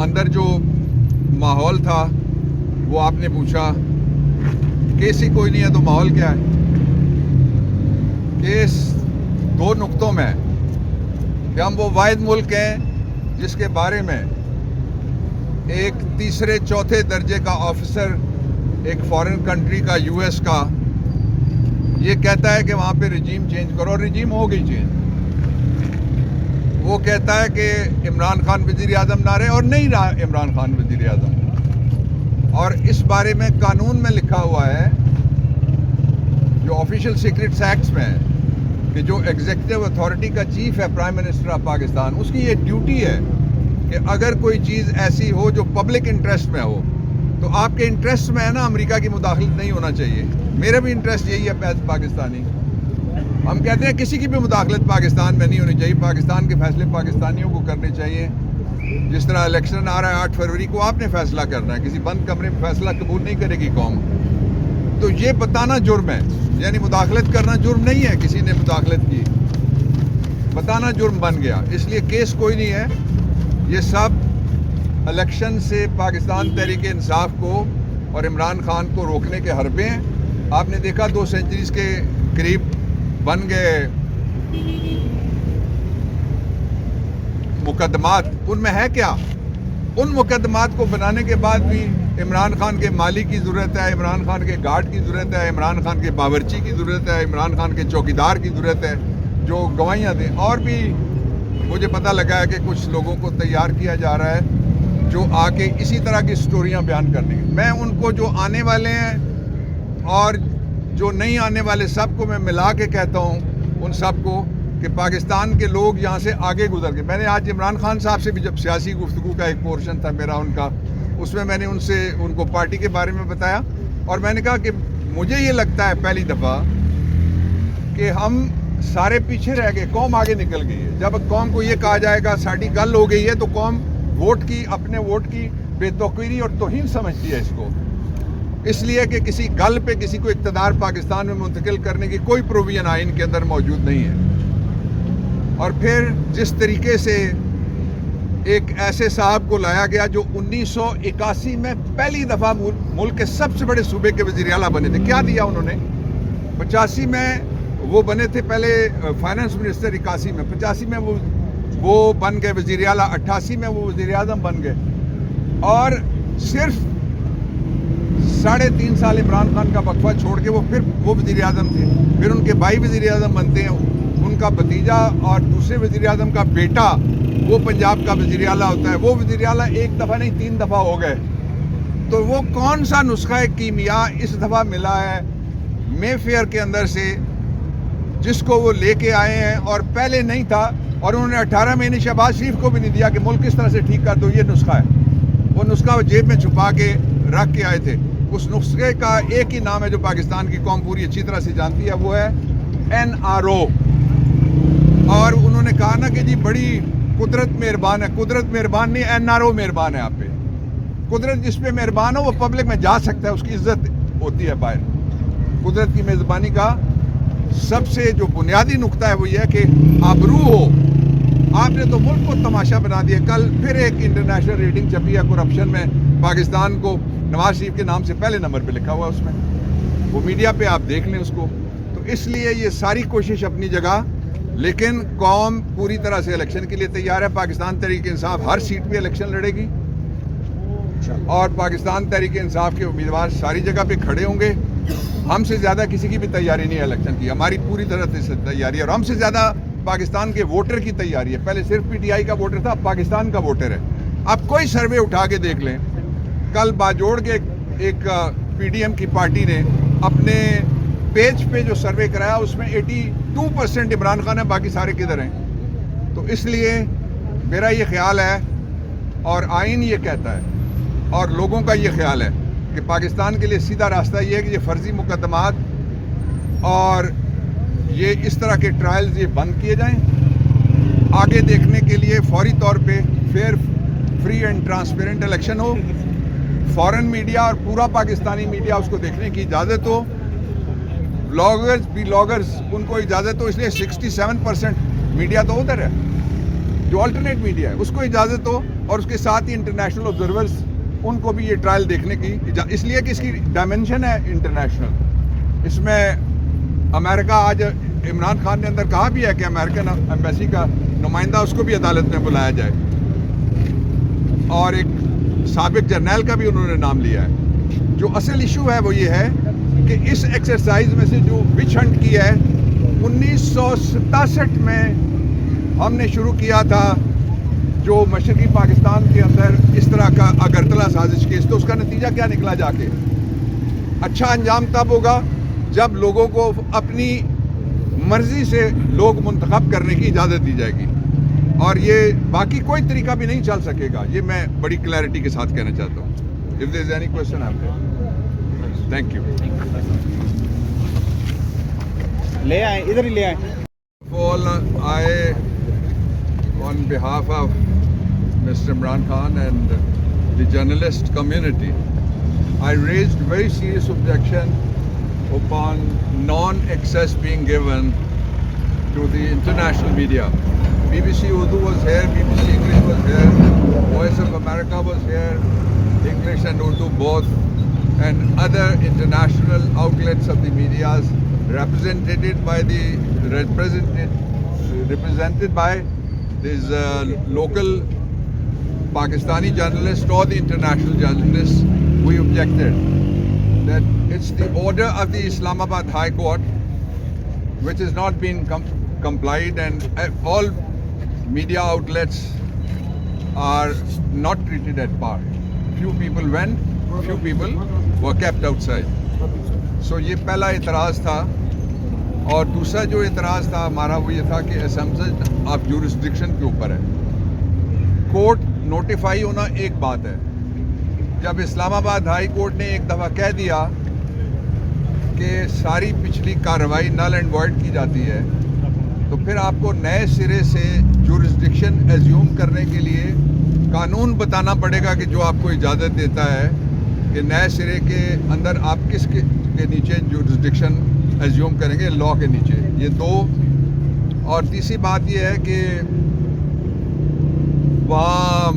अंदर जो माहौल था वो आपने पूछा, केस ही कोई नहीं है तो माहौल क्या है? केस दो नुक्तों में है कि हम वो वाहिद मुल्क हैं जिसके बारे में एक तीसरे चौथे दर्जे का ऑफिसर एक फॉरेन कंट्री का, यूएस का, ये कहता है कि वहाँ पे रिजीम चेंज करो, और रिजीम हो गई चेंज। वो कहता है कि इमरान खान वज़ीर आज़म ना रहे, और नहीं रहा इमरान खान वज़ीर आज़म। और इस बारे में कानून में लिखा हुआ है, जो ऑफिशियल सीक्रेट्स एक्ट्स में है, कि जो एग्जीक्यूटिव अथॉरिटी का चीफ है प्राइम मिनिस्टर ऑफ पाकिस्तान, उसकी ये ड्यूटी है कि अगर कोई चीज़ ऐसी हो जो पब्लिक इंटरेस्ट में हो, तो आपके इंटरेस्ट में है ना, अमेरिका की मुदाखलत नहीं होना चाहिए। मेरा भी इंटरेस्ट यही है एज पाकिस्तानी। हम कहते हैं किसी की भी मुदाखलत पाकिस्तान में नहीं होनी चाहिए, पाकिस्तान के फैसले पाकिस्तानियों को करने चाहिए। जिस तरह इलेक्शन आ रहा है 8 फरवरी को, आपने फैसला करना है, किसी बंद कमरे में फैसला कबूल नहीं करेगी कौम। तो ये बताना जुर्म है, यानी मुदाखलत करना जुर्म नहीं है, किसी ने मुदाखलत की, बताना जुर्म बन गया। इसलिए केस कोई नहीं है, ये सब इलेक्शन से पाकिस्तान तहरीक इंसाफ को और इमरान खान को रोकने के हरबे हैं। आपने देखा 2 सेंचुरीज के करीब बन गए मुकदमात, उनमें है क्या? उन मुकदमात को बनाने के बाद भी इमरान खान के माली की ज़रूरत है, इमरान खान के गार्ड की ज़रूरत है, इमरान खान के बावर्ची की ज़रूरत है, इमरान खान के चौकीदार की ज़रूरत है जो गवाहियाँ दें। और भी मुझे पता लगा है कि कुछ लोगों को तैयार किया जा रहा है जो आके इसी तरह की स्टोरियाँ बयान करने के। मैं उनको, जो आने वाले हैं और जो नहीं आने वाले, सबको मैं मिला के कहता हूँ, उन सबको, कि पाकिस्तान के लोग यहाँ से आगे गुजर गए। मैंने आज इमरान खान साहब से भी, जब सियासी गुफ्तगू का एक पोर्शन था मेरा उनका, उसमें मैंने उनको पार्टी के बारे में बताया, और मैंने कहा कि मुझे ये लगता है पहली दफ़ा कि हम सारे पीछे रह गए, कौम आगे निकल गई है। जब कौम को ये कहा जाएगा साड़ी गल हो गई है, तो कौम वोट की, अपने वोट की बेतौकीरी और तौहीन समझती है इसको। इसलिए कि किसी गल पे किसी को इक़्तिदार पाकिस्तान में मुंतकिल करने की कोई प्रोविजन आइन के अंदर मौजूद नहीं है। और फिर जिस तरीके से एक ऐसे साहब को लाया गया जो 1981 में पहली दफ़ा मुल्क के सबसे बड़े सूबे के वज़ीर आला बने थे, क्या दिया उन्होंने? 85 में वो बने थे पहले फाइनेंस मिनिस्टर, 81 में, 85 में वो बन गए वज़ीर आला, 88 में वो वज़ीर आज़म बन गए। और सिर्फ 3.5 साल इमरान खान का वक्फा छोड़ के वो वज़ीर आज़म थे। फिर उनके भाई वज़ीर आज़म बनते हैं, उनका भतीजा और दूसरे वज़ीर आज़म का बेटा वो पंजाब का वज़ीर आला होता है। वो वज़ीर आला एक दफ़ा नहीं 3 दफ़ा हो गए। तो वो कौन सा नुस्खा कीमिया इस दफ़ा मिला है मेफेयर के अंदर से, जिसको वो लेके आए हैं और पहले नहीं था, और उन्होंने 18 महीने शहबाज शरीफ को भी नहीं दिया कि मुल्क किस तरह से ठीक कर दो। ये नुस्खा है, वो नुस्खा वो जेब में छुपा के रख के आए थे। उस नुस्खे का एक ही नाम है जो पाकिस्तान की कौम पूरी अच्छी तरह से जानती है, वो है NRO। और उन्होंने कहा ना कि जी बड़ी कुदरत मेहरबान है। कुदरत मेहरबान नहीं, NRO मेहरबान है आप पे। कुदरत जिस पे मेहरबान हो वो पब्लिक में जा सकता है, उसकी इज्जत होती है बाहर। कुदरत की मेज़बानी का सबसे जो बुनियादी नुक्ता है वो ये है कि आबरू हो। आपने तो मुल्क को तमाशा बना दिया। कल फिर एक इंटरनेशनल रेटिंग छपी है करप्शन में, पाकिस्तान को नवाज शरीफ के नाम से पहले नंबर पे लिखा हुआ, उसमें वो मीडिया पे आप देख लें उसको। तो इसलिए ये सारी कोशिश अपनी जगह, लेकिन कौम पूरी तरह से इलेक्शन के लिए तैयार है। पाकिस्तान तहरीक इंसाफ हर सीट पे इलेक्शन लड़ेगी, और पाकिस्तान तहरीक इंसाफ के उम्मीदवार सारी जगह पे खड़े होंगे। हमसे ज़्यादा किसी की भी तैयारी नहीं है इलेक्शन की, हमारी पूरी तरह से तैयारी है। और हमसे ज़्यादा पाकिस्तान के वोटर की तैयारी है। पहले सिर्फ PTI का वोटर था, अब पाकिस्तान का वोटर है। अब कोई सर्वे उठा के देख लें, कल बाजोड़ के एक PDM की पार्टी ने अपने पेज पे जो सर्वे कराया उसमें 82% इमरान खान है, बाकी सारे किधर हैं? तो इसलिए मेरा ये ख्याल है, और आइन ये कहता है, और लोगों का ये ख्याल है कि पाकिस्तान के लिए सीधा रास्ता ये है कि ये फर्जी मुकदमात और ये इस तरह के ट्रायल्स ये बंद किए जाएं। आगे देखने के लिए फौरी तौर पे fair, free and transparent election हो। फॉरेन मीडिया और पूरा पाकिस्तानी मीडिया उसको देखने की इजाज़त हो। ब्लॉगर्स उनको इजाज़त हो। इसलिए 67% मीडिया तो उधर है जो अल्टरनेट मीडिया है, उसको इजाज़त हो اور اس کے ساتھ ہی انٹرنیشنل آبزرورز ان کو بھی یہ ٹرائل دیکھنے کی اس لیے کہ اس کی ڈائمنشن ہے انٹرنیشنل. اس میں امریکہ آج عمران خان نے اندر کہا بھی ہے کہ امریکن ایمبیسی کا نمائندہ اس کو بھی عدالت میں بلایا جائے, اور ایک سابق جرنیل کا بھی انہوں نے نام لیا ہے. جو اصل ایشو ہے وہ یہ ہے کہ اس ایکسرسائز میں سے جو وچ ہنٹ کی ہے 1967 میں ہم نے شروع کیا تھا, جو مشرقی پاکستان کے اندر اس طرح کا اگرتلا سازش کیس, تو اس کا نتیجہ کیا نکلا جا کے؟ اچھا انجام تب ہوگا جب لوگوں کو اپنی مرضی سے لوگ منتخب کرنے کی اجازت دی جائے گی, اور یہ باقی کوئی طریقہ بھی نہیں چل سکے گا. یہ میں بڑی کلیئرٹی کے ساتھ کہنا چاہتا ہوں. If there is any question, I'm there. Thank you. لے آئیں, ادھر ہی لے آئیں. All I, on behalf of Mr. Imran Khan and the journalist community, I raised very serious objection upon non-access being given to the international media. BBC Urdu was here, BBC English was here, Voice of America was here, English and Urdu both, and other international outlets of the media represented by these local Pakistani journalists or the international journalists. We objected that it's the order of the Islamabad High Court which has not been complied, and all media outlets are not treated at par. Few people went, few people were kept outside. So یہ پہلا اعتراض تھا. اور دوسرا جو اعتراض تھا ہمارا وہ یہ تھا کہ assumption آف جورسڈکشن کے اوپر ہے. کورٹ نوٹیفائی ہونا ایک بات ہے. جب اسلام آباد ہائی کورٹ نے ایک دفعہ کہہ دیا کہ ساری پچھلی کارروائی نل اینڈ وائڈ کی جاتی ہے, تو پھر آپ کو نئے سرے سے جورسڈکشن ایزیوم کرنے کے لیے قانون بتانا پڑے گا کہ جو آپ کو اجازت دیتا ہے کہ نئے سرے کے اندر آپ کس کے نیچے جورسڈکشن ایزیوم کریں گے, لا کے نیچے. یہ دو. اور تیسری بات یہ ہے کہ وہاں